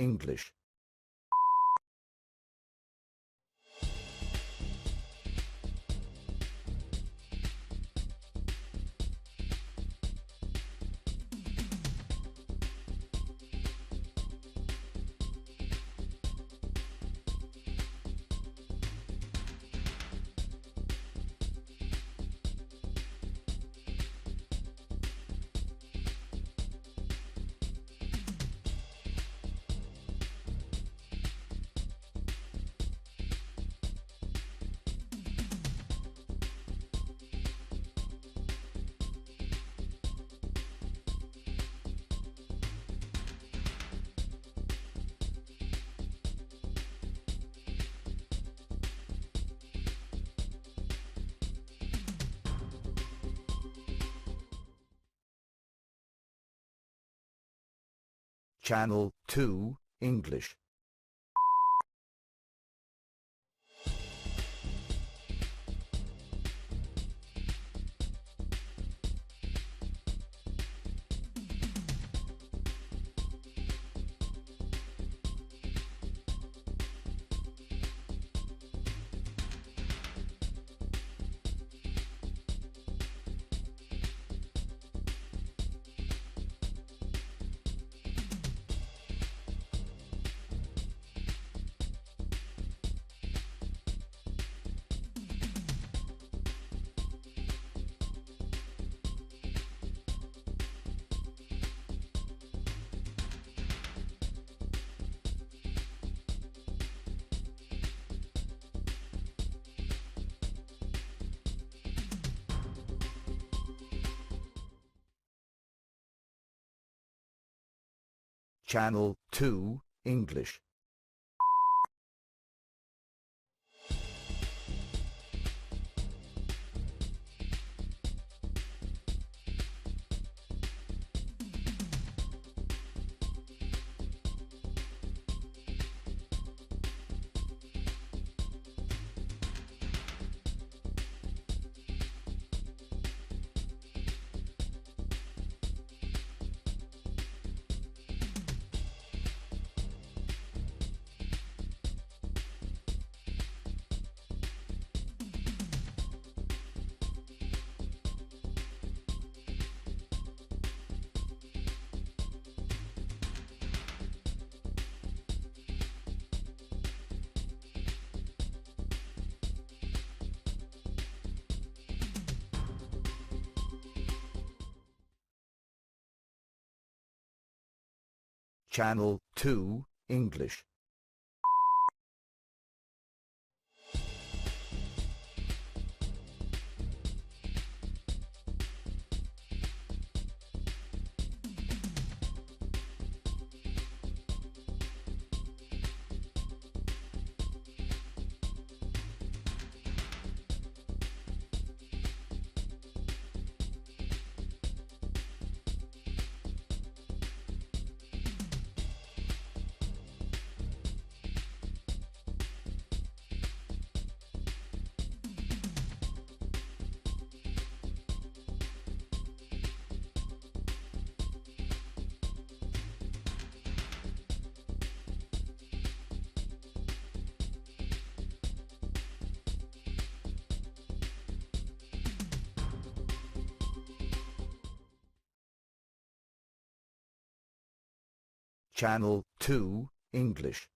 English. Channel 2, English. Channel 2, English. Channel 2, English. Channel 2, English.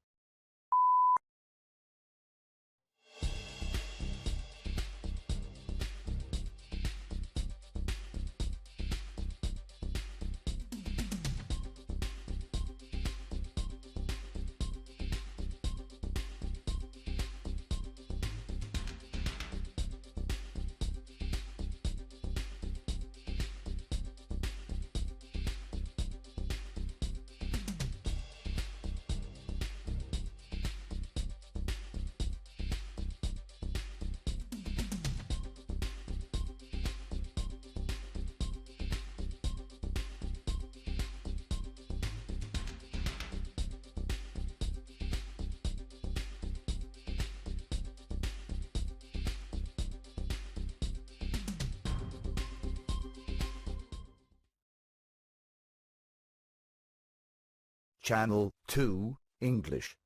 Channel 2 English.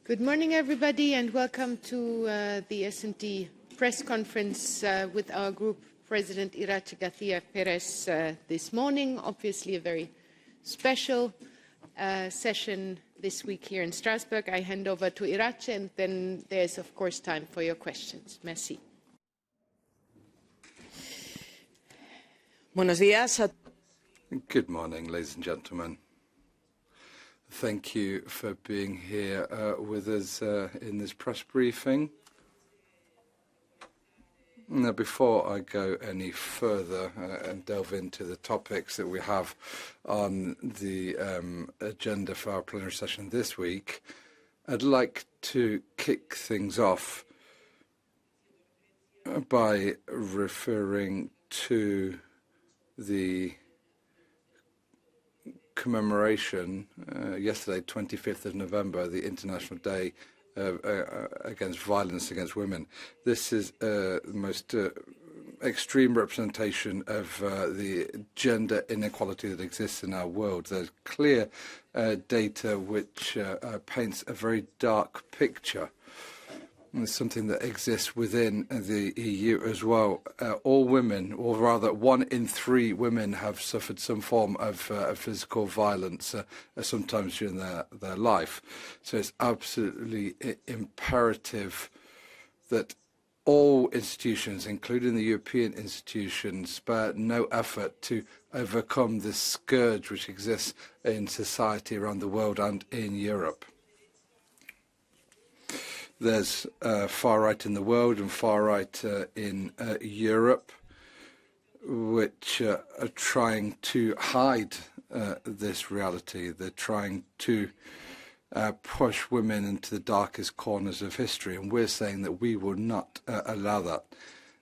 Good morning, everybody, and welcome to the S&T press conference with our group president, Iratxe García Perez, this morning. Obviously, a very special session this week here in Strasbourg. I hand over to Iratxe, and then there's, of course, time for your questions. Merci. Buenos días. Good morning, ladies and gentlemen. Thank you for being here with us in this press briefing. Now, before I go any further and delve into the topics that we have on the agenda for our plenary session this week, I'd like to kick things off by referring to the commemoration yesterday, 25th of November, the International Day against Violence Against Women. This is the most extreme representation of the gender inequality that exists in our world. There's clear data which paints a very dark picture. It's something that exists within the EU as well. All women, or rather 1 in 3 women, have suffered some form of physical violence, sometimes during their life. So it's absolutely imperative that all institutions, including the European institutions, spare no effort to overcome this scourge which exists in society around the world and in Europe. There's far right in the world and far right in Europe, which are trying to hide this reality. They're trying to push women into the darkest corners of history, and we're saying that we will not allow that.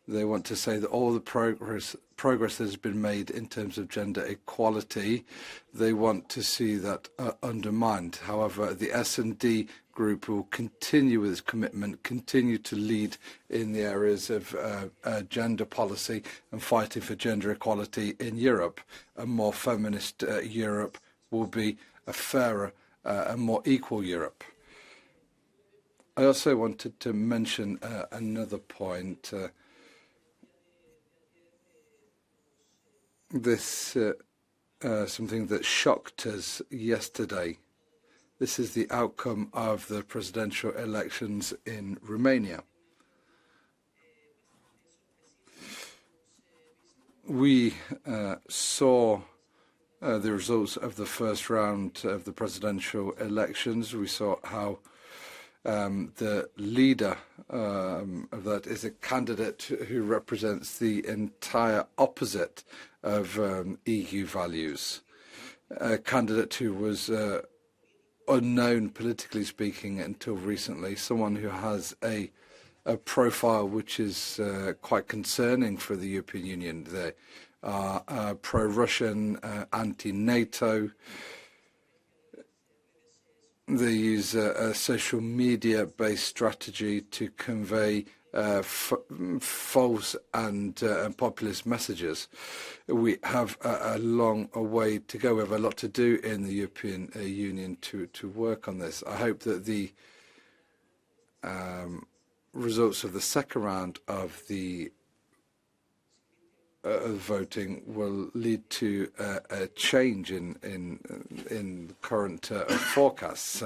They want to say that all the progress that has been made in terms of gender equality, they want to see that undermined. However, the S&D group will continue with its commitment, continue to lead in the areas of gender policy and fighting for gender equality in Europe. A more feminist Europe will be a fairer and more equal Europe. I also wanted to mention another point. Something that shocked us yesterday. This is the outcome of the presidential elections in Romania. We saw the results of the first round of the presidential elections. We saw how the leader of that is a candidate who represents the entire opposite of EU values, a candidate who was unknown politically speaking until recently, someone who has a profile which is quite concerning for the European Union. They are pro-Russian, anti-NATO. They use a social media-based strategy to convey false and populist messages. We have a long way to go. We have a lot to do in the European Union to work on this. I hope that the results of the second round of the voting will lead to a change in current forecasts.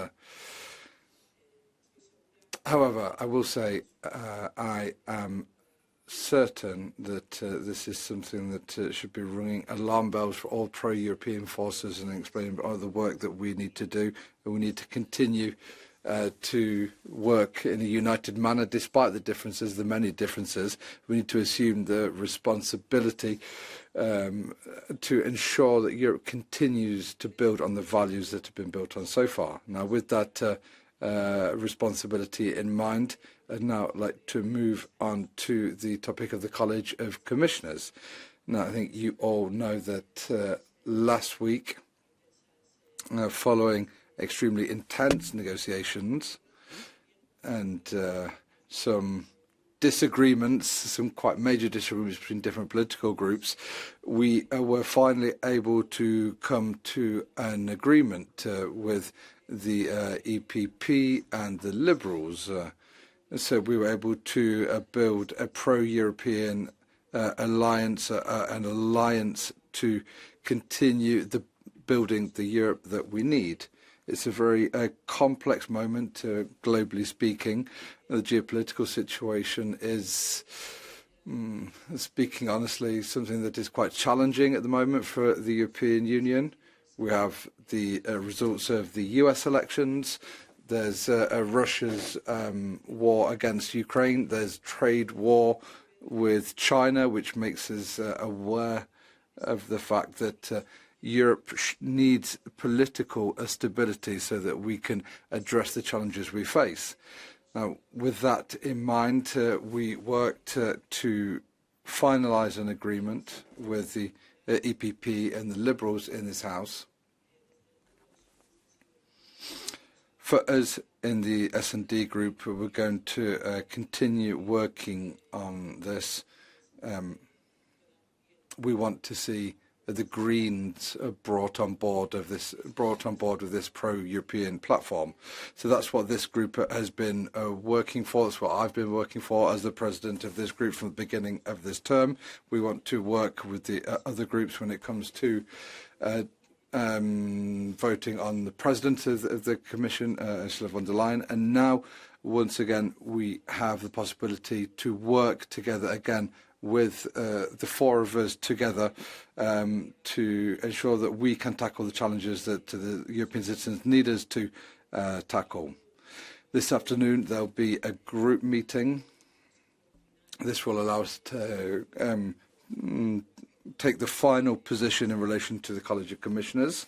However, I will say I am certain that this is something that should be ringing alarm bells for all pro-European forces and explaining all the work that we need to do. And we need to continue to work in a united manner despite the differences, the many differences. We need to assume the responsibility to ensure that Europe continues to build on the values that have been built on so far. Now, with that responsibility in mind, I'd now like to move on to the topic of the College of Commissioners. Now, I think you all know that last week, following extremely intense negotiations and some disagreements, some quite major disagreements between different political groups, we were finally able to come to an agreement with the EPP and the Liberals. So we were able to build a pro-European alliance, an alliance to continue building the Europe that we need. It's a very complex moment, globally speaking. The geopolitical situation is, speaking honestly, something that is quite challenging at the moment for the European Union. We have the results of the US elections. There's Russia's war against Ukraine. There's trade war with China, which makes us aware of the fact that Europe needs political stability so that we can address the challenges we face. Now, with that in mind, we worked to finalise an agreement with the EPP and the Liberals in this House. For us in the S&D group, we're going to continue working on this. We want to see the Greens brought on board with this pro-European platform. So that's what this group has been working for. That's what I've been working for as the president of this group from the beginning of this term. We want to work with the other groups when it comes to voting on the president of the Commission, Ursula von der Leyen. And now, once again, we have the possibility to work together again with the four of us together to ensure that we can tackle the challenges that the European citizens need us to tackle. This afternoon there'll be a group meeting. This will allow us to take the final position in relation to the College of Commissioners.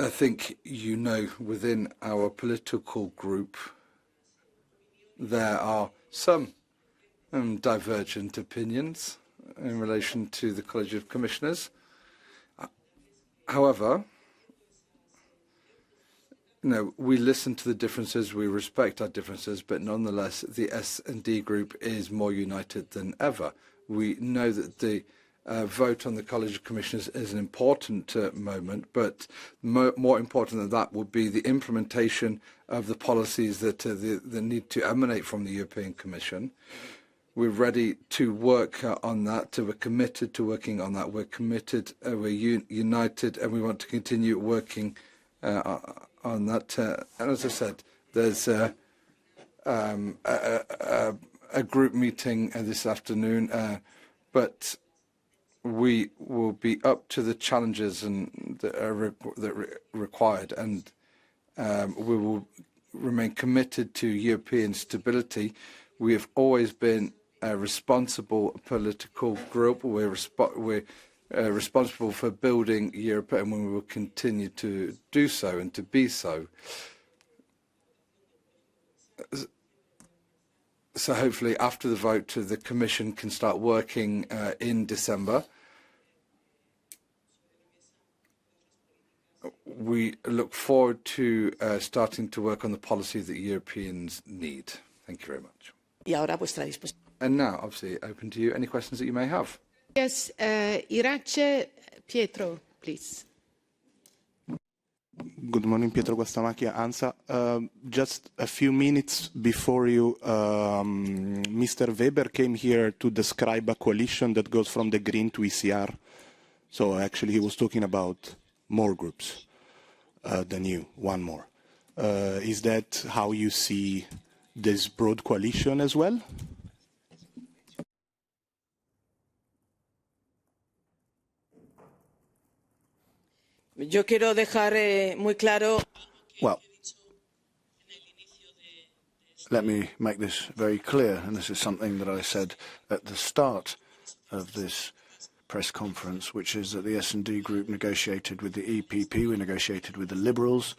I think you know within our political group there are some divergent opinions in relation to the College of Commissioners. However, we listen to the differences, we respect our differences, but nonetheless, the S&D group is more united than ever. We know that the vote on the College of Commissioners is an important moment, but more important than that would be the implementation of the policies that need to emanate from the European Commission. We're ready to work on that. We're committed to working on that. We're committed, we're united, and we want to continue working on that. And as I said, there's a group meeting this afternoon, but we will be up to the challenges that are required, and we will remain committed to European stability. We have always been a responsible political group. We're responsible for building Europe, and we will continue to do so and to be so. So hopefully after the vote, the Commission can start working in December. We look forward to starting to work on the policy that Europeans need. Thank you very much. And now, obviously, open to you. Any questions that you may have? Yes, Iratxe, Pietro, please. Good morning, Pietro Guastamacchia, ANSA. Just a few minutes before you, Mr. Weber came here to describe a coalition that goes from the Green to ECR. So actually he was talking about more groups than you, one more. Is that how you see this broad coalition as well? Yo quiero dejar muy claro. Well, let me make this very clear, and this is something that I said at the start of this press conference, which is that the S&D group negotiated with the EPP, we negotiated with the Liberals.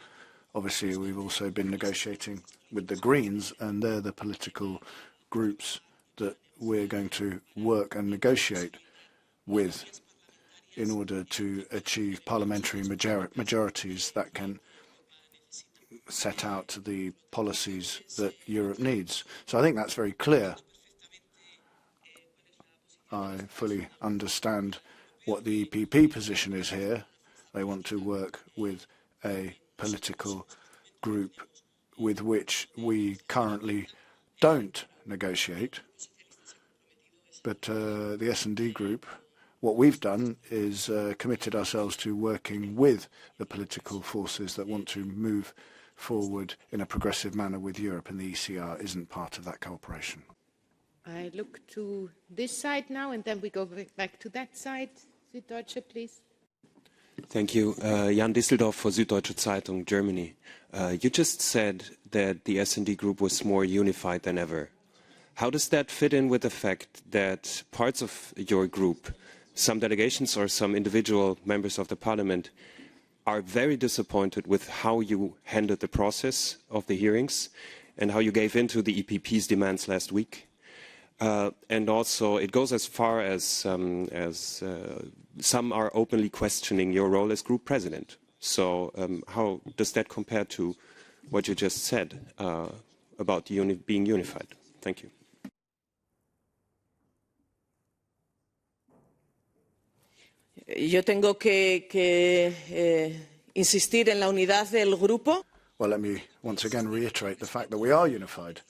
Obviously, we've also been negotiating with the Greens, and they're the political groups that we're going to work and negotiate with in order to achieve parliamentary majorities that can set out the policies that Europe needs. So I think that's very clear. I fully understand what the EPP position is here. They want to work with a political group with which we currently don't negotiate. But the S&D group, what we've done is committed ourselves to working with the political forces that want to move forward in a progressive manner with Europe, and the ECR isn't part of that cooperation. I look to this side now, and then we go back to that side. Süddeutsche, please. Thank you. Jan Disseldorf for Süddeutsche Zeitung, Germany. You just said that the S&D group was more unified than ever. How does that fit in with the fact that parts of your group, some delegations or some individual members of the parliament, are very disappointed with how you handled the process of the hearings and how you gave in to the EPP's demands last week? And also, it goes as far as some are openly questioning your role as group president. So how does that compare to what you just said about being unified? Thank you. Yo tengo que insistir en la unidad del grupo. Well, let me once again reiterate the fact that we are unified,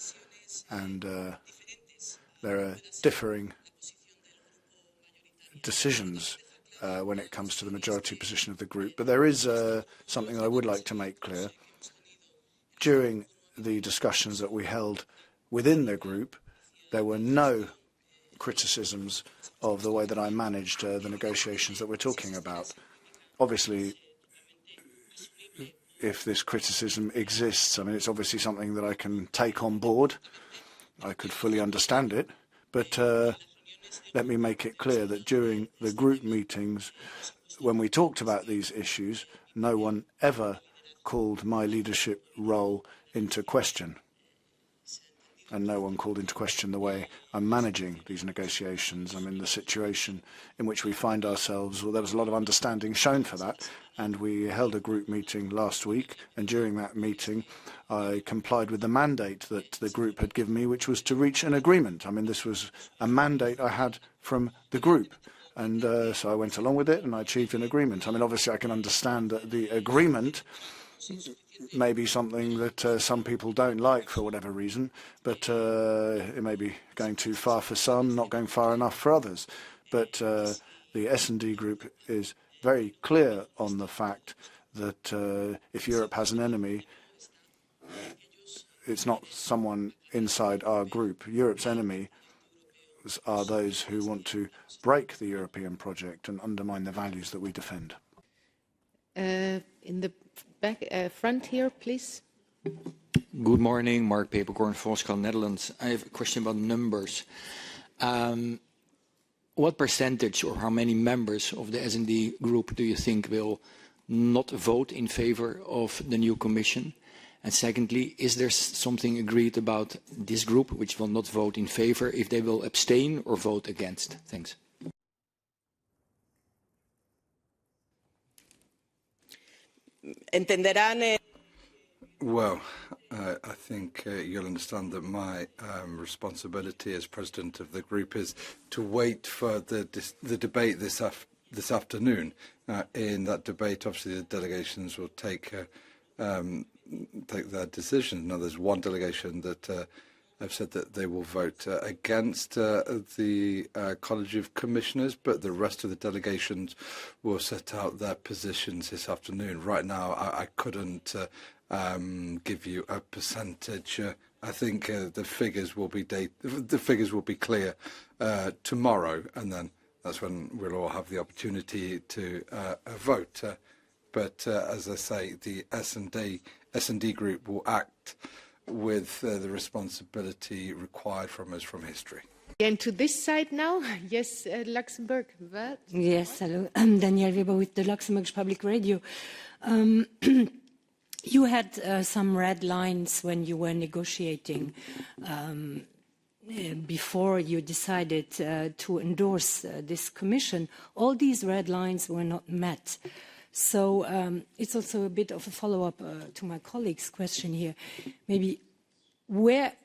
and there are differing decisions when it comes to the majority position of the group. But there is something that I would like to make clear. During the discussions that we held within the group, there were no criticisms of the way that I managed the negotiations that we're talking about. Obviously, if this criticism exists, I mean, it's obviously something that I can take on board. I could fully understand it, but let me make it clear that during the group meetings, when we talked about these issues, no one ever called my leadership role into question. And no one called into question the way I'm managing these negotiations. I mean, the situation in which we find ourselves, well, there was a lot of understanding shown for that. And we held a group meeting last week. And during that meeting, I complied with the mandate that the group had given me, which was to reach an agreement. I mean, this was a mandate I had from the group. And so I went along with it and I achieved an agreement. I mean, obviously, I can understand that the agreement may be something that some people don't like for whatever reason, but it may be going too far for some, not going far enough for others. But the S&D group is very clear on the fact that if Europe has an enemy, it's not someone inside our group. Europe's enemy are those who want to break the European project and undermine the values that we defend. In the back, front here, please. Good morning, Mark Peperkorn, Volkskrant, Netherlands. I have a question about numbers. What percentage or how many members of the S&D group do you think will not vote in favor of the new Commission? And secondly, is there something agreed about this group which will not vote in favor, if they will abstain or vote against? Thanks. Entenderán. Well, I think you'll understand that my responsibility as president of the group is to wait for the debate this afternoon. In that debate, obviously, the delegations will take their decisions. Now, there's one delegation that have said that they will vote against the College of Commissioners, but the rest of the delegations will set out their positions this afternoon. Right now, I couldn't give you a percentage. I think the figures will be clear tomorrow, and then that's when we'll all have the opportunity to vote. But as I say, the S&D group will act with the responsibility required from us from history. And to this side now, yes, Luxembourg. What? Yes, hello, I'm Danielle Weber with the Luxembourg Public Radio. You had some red lines when you were negotiating before you decided to endorse this commission. All these red lines were not met. So it's also a bit of a follow-up to my colleague's question here. Maybe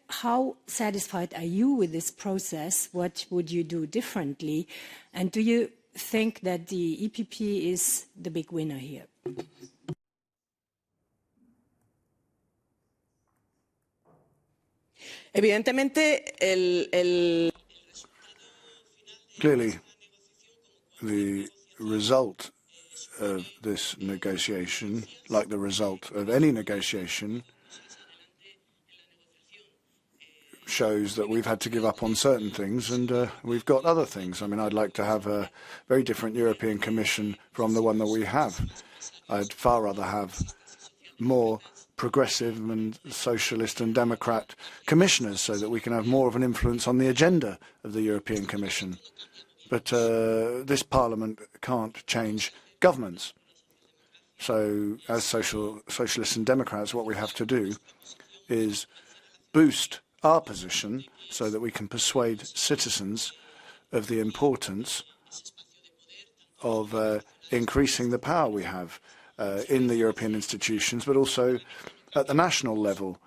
how satisfied are you with this process? What would you do differently? And do you think that the EPP is the big winner here? Evidentemente, Clearly, the result of this negotiation, like the result of any negotiation, shows that we've had to give up on certain things and we've got other things. I mean, I'd like to have a very different European Commission from the one that we have. I'd far rather have more progressive and socialist and democrat commissioners so that we can have more of an influence on the agenda of the European Commission. But this Parliament can't change governments. So as socialists and democrats, what we have to do is boost our position so that we can persuade citizens of the importance of increasing the power we have in the European institutions, but also at the national level.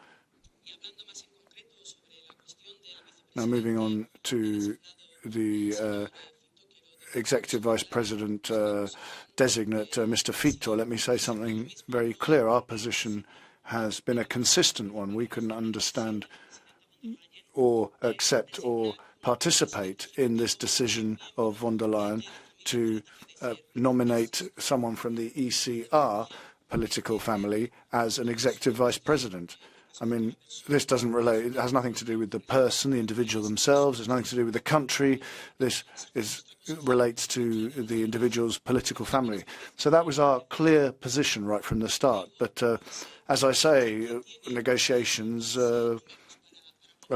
Now, moving on to the Executive Vice President designate, Mr. Fito, let me say something very clear. Our position has been a consistent one. We couldn't understand or accept or participate in this decision of von der Leyen to nominate someone from the ECR political family as an executive vice president. I mean, this doesn't relate, it has nothing to do with the person, the individual themselves, it's nothing to do with the country. This relates to the individual's political family. So that was our clear position right from the start. But as I say, negotiations are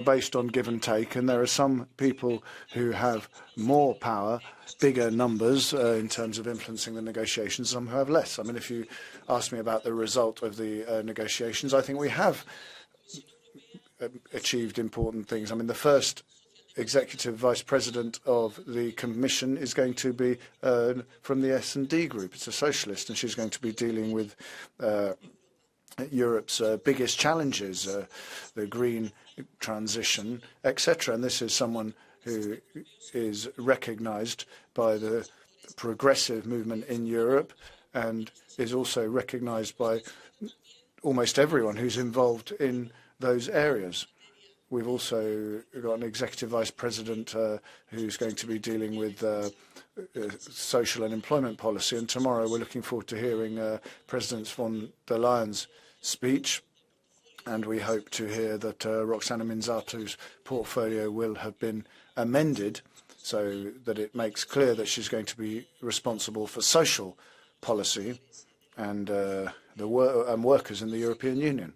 based on give and take, and there are some people who have more power, bigger numbers in terms of influencing the negotiations, some who have less. I mean, if you ask me about the result of the negotiations, I think we have achieved important things. I mean, the first executive vice president of the Commission is going to be from the S&D group. It's a socialist, and she's going to be dealing with Europe's biggest challenges, the green transition, etc. And this is someone who is recognized by the progressive movement in Europe and is also recognized by almost everyone who's involved in those areas. We've also got an executive vice president who's going to be dealing with social and employment policy. And tomorrow we're looking forward to hearing President von der Leyen's speech. and we hope to hear that Roxana Minzatu's portfolio will have been amended so that it makes clear that she's going to be responsible for social policy and workers in the European Union.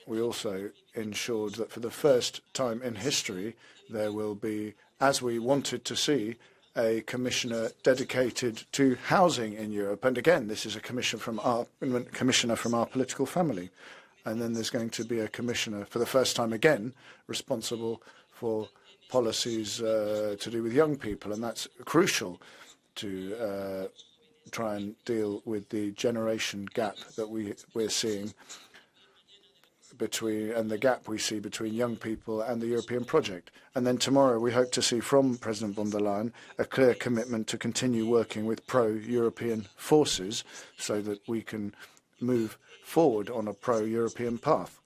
We also ensured that for the first time in history there will be, as we wanted to see, a commissioner dedicated to housing in Europe. And again, this is a commissioner from our political family. And then there's going to be a commissioner, for the first time again, responsible for policies to do with young people. And that's crucial to try and deal with the generation gap that we're seeing and the gap we see between young people and the European project. And then tomorrow we hope to see from President von der Leyen a clear commitment to continue working with pro-European forces so that we can move forward on a pro-European path.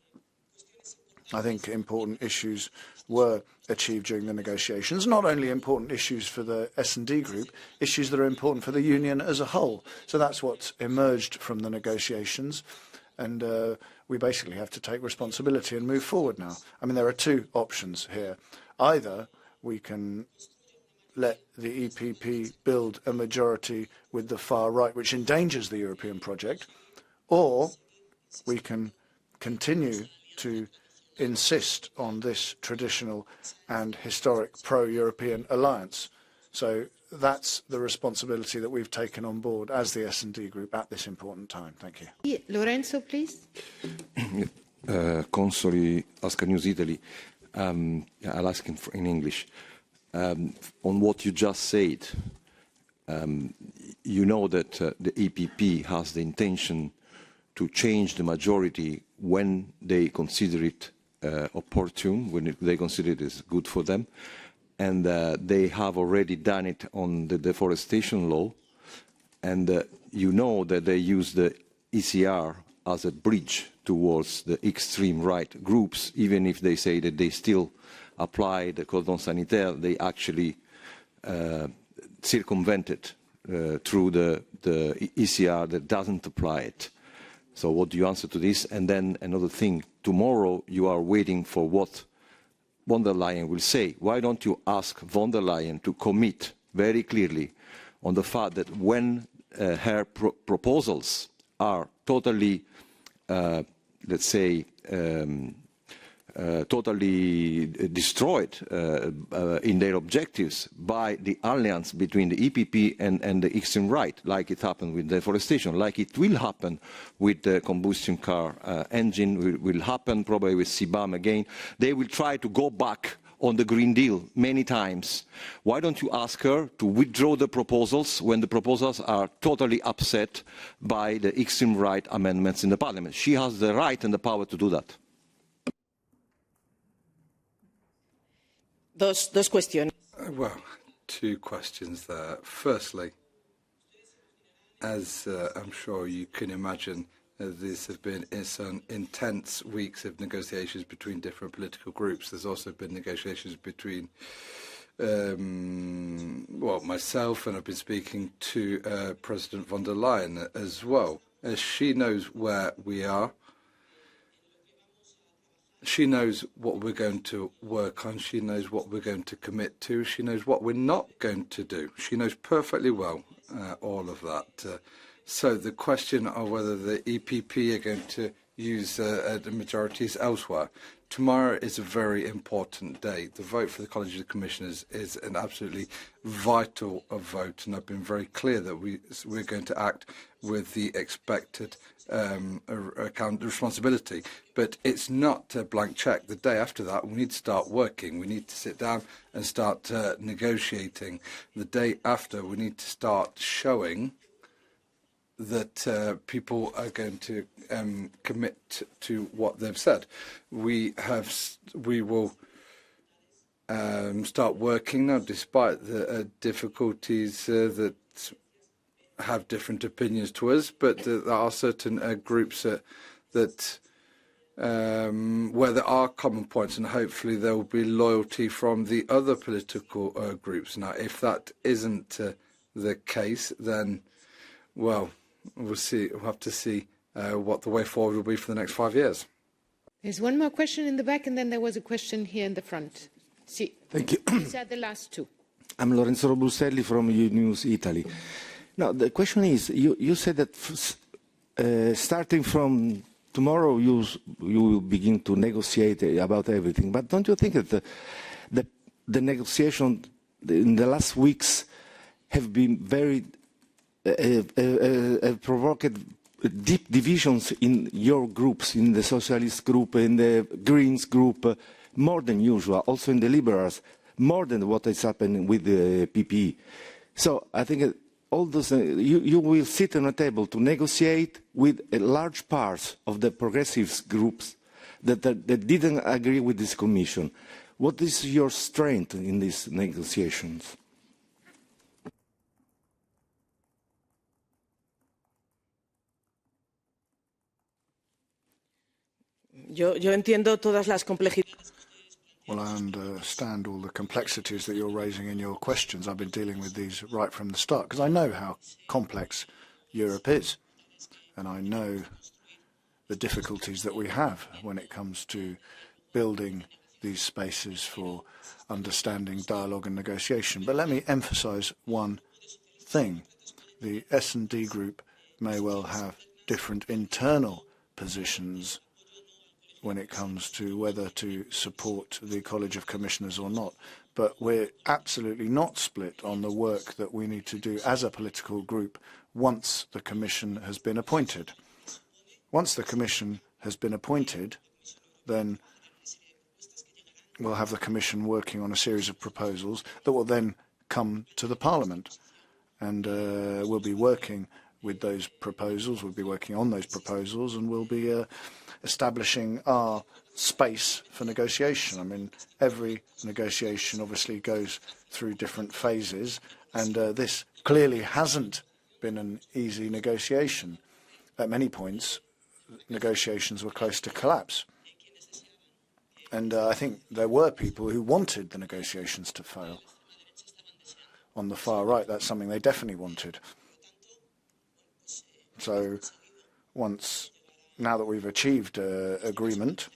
I think important issues were achieved during the negotiations, not only important issues for the S&D group, issues that are important for the Union as a whole. So that's what's emerged from the negotiations. And we basically have to take responsibility and move forward now. I mean, there are two options here. Either we can let the EPP build a majority with the far right, which endangers the European project, or we can continue to insist on this traditional and historic pro-European alliance. So that's the responsibility that we've taken on board as the S&D group at this important time. Thank you. Lorenzo, please. Consoli, Oscar News Italy. I'll ask in English. On what you just said, you know that the EPP has the intention to change the majority when they consider it opportune, when they consider it is good for them. And they have already done it on the deforestation law. And you know that they use the ECR as a bridge towards the extreme right groups, even if they say that they still apply the cordon sanitaire, they actually circumvent it through the ECR that doesn't apply it. So what do you answer to this? And then another thing, tomorrow you are waiting for what von der Leyen will say. Why don't you ask von der Leyen to commit very clearly on the fact that when her proposals are totally, let's say, totally destroyed in their objectives by the alliance between the EPP and the extreme right, like it happened with deforestation, like it will happen with the combustion car engine, will happen probably with CBAM again. They will try to go back on the Green Deal many times. Why don't you ask her to withdraw the proposals when the proposals are totally upset by the extreme right amendments in the parliament? She has the right and the power to do that. Dos cuestiones. Well, two questions there. Firstly, as I'm sure you can imagine, these have been some intense weeks of negotiations between different political groups. There's also been negotiations between myself, and I've been speaking to President von der Leyen as well. She knows where we are. She knows what we're going to work on. She knows what we're going to commit to. She knows what we're not going to do. She knows perfectly well all of that. So the question of whether the EPP are going to use the majorities elsewhere. Tomorrow is a very important day. The vote for the College of Commissioners is an absolutely vital vote, and I've been very clear that we're going to act with the expected responsibility. But it's not a blank check. The day after that, we need to start working. We need to sit down and start negotiating. The day after, we need to start showing that people are going to commit to what they've said. We will start working now, despite the difficulties that have different opinions to us. But there are certain groups that where there are common points, and hopefully there will be loyalty from the other political groups. Now, if that isn't the case, then, well, we'll see. We'll have to see what the way forward will be for the next 5 years. There's one more question in the back, and then there was a question here in the front. See, thank you. These are the last two. I'm Lorenzo Robustelli from News Italy. Now, the question is, you said that starting from tomorrow you will begin to negotiate about everything, but don't you think that the negotiation in the last weeks have been very provoked deep divisions in your groups, in the Socialist group, in the Greens group, more than usual, also in the Liberals, more than what is happening with the PPE. So I think all those, you will sit on a table to negotiate with a large part of the progressive groups that didn't agree with this Commission. What is your strength in these negotiations? Yo entiendo todas las complejidades. Well, I understand all the complexities that you're raising in your questions. I've been dealing with these right from the start because I know how complex Europe is, and I know the difficulties that we have when it comes to building these spaces for understanding, dialogue and negotiation. But let me emphasize one thing. The S&D group may well have different internal positions when it comes to whether to support the College of Commissioners or not. But we're absolutely not split on the work that we need to do as a political group once the Commission has been appointed. Once the Commission has been appointed, then we'll have the Commission working on a series of proposals that will then come to the Parliament. And we'll be working with those proposals, we'll be working on those proposals, and we'll be establishing our space for negotiation. I mean, every negotiation obviously goes through different phases, and this clearly hasn't been an easy negotiation. At many points, negotiations were close to collapse. And I think there were people who wanted the negotiations to fail. On the far right, that's something they definitely wanted. So now that we've achieved agreement,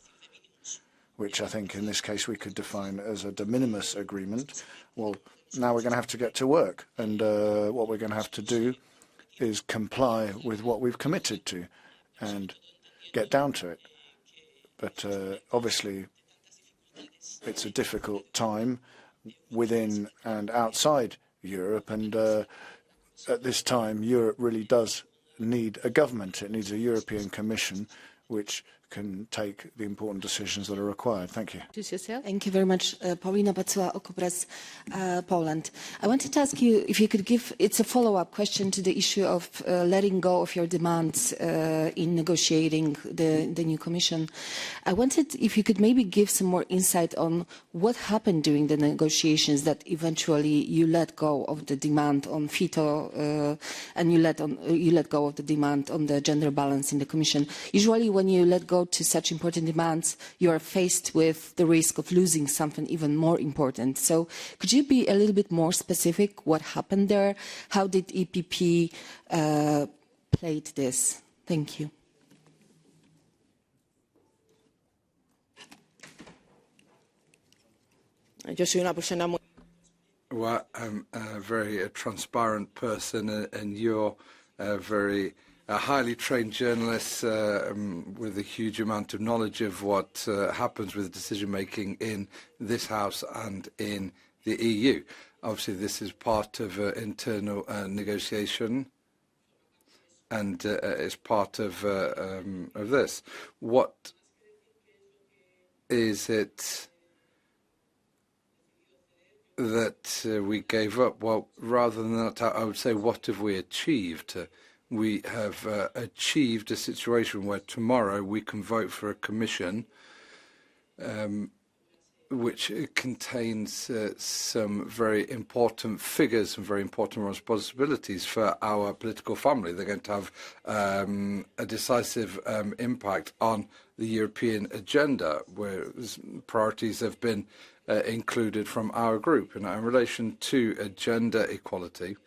which I think in this case we could define as a de minimis agreement, well, now we're going to have to get to work. And what we're going to have to do is comply with what we've committed to and get down to it. But obviously, it's a difficult time within and outside Europe. And at this time, Europe really does need a government. It needs a European Commission which can take the important decisions that are required. Thank you. Thank you very much. Paulina Bacuła, Okopres, Poland. I wanted to ask you if you could give, it's a follow-up question to the issue of letting go of your demands in negotiating the new Commission. I wanted if you could maybe give some more insight on what happened during the negotiations that eventually you let go of the demand on veto and you let go of the demand on the gender balance in the Commission. Usually when you let go to such important demands, you are faced with the risk of losing something even more important. So could you be a little bit more specific? What happened there? How did EPP played this? Thank you. Well, I'm a very transparent person, and you're very a highly trained journalist with a huge amount of knowledge of what happens with decision-making in this House and in the EU. Obviously, this is part of internal negotiation, and it's part of this. What is it that we gave up? Well, rather than that, I would say, what have we achieved? We have achieved a situation where tomorrow we can vote for a commission which contains some very important figures, some very important responsibilities for our political family. They're going to have a decisive impact on the European agenda, where priorities have been included from our group. And in relation to gender equality,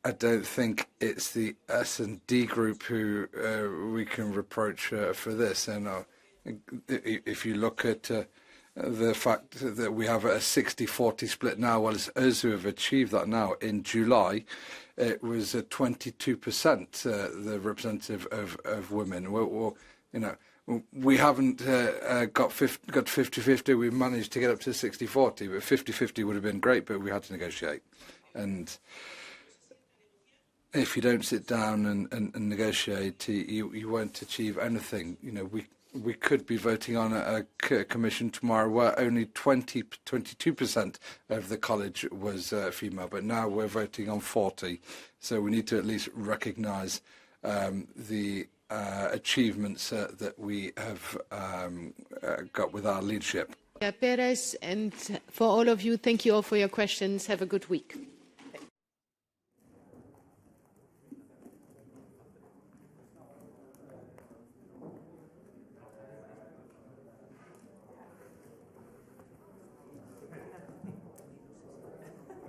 I don't think it's the S&D group who we can reproach for this. And if you look at the fact that we have a 60-40 split now, well, it's us who have achieved that now. In July, it was 22% the representative of women. Well, you know, we haven't got 50-50. We managed to get up to 60-40, but 50-50 would have been great, but we had to negotiate. And if you don't sit down and negotiate, you won't achieve anything. You know, we could be voting on a commission tomorrow where only 22% of the college was female, but now we're voting on 40. So we need to at least recognise the achievements that we have got with our leadership. Perez, and for all of you, thank you all for your questions. Have a good week.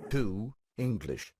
Two, English.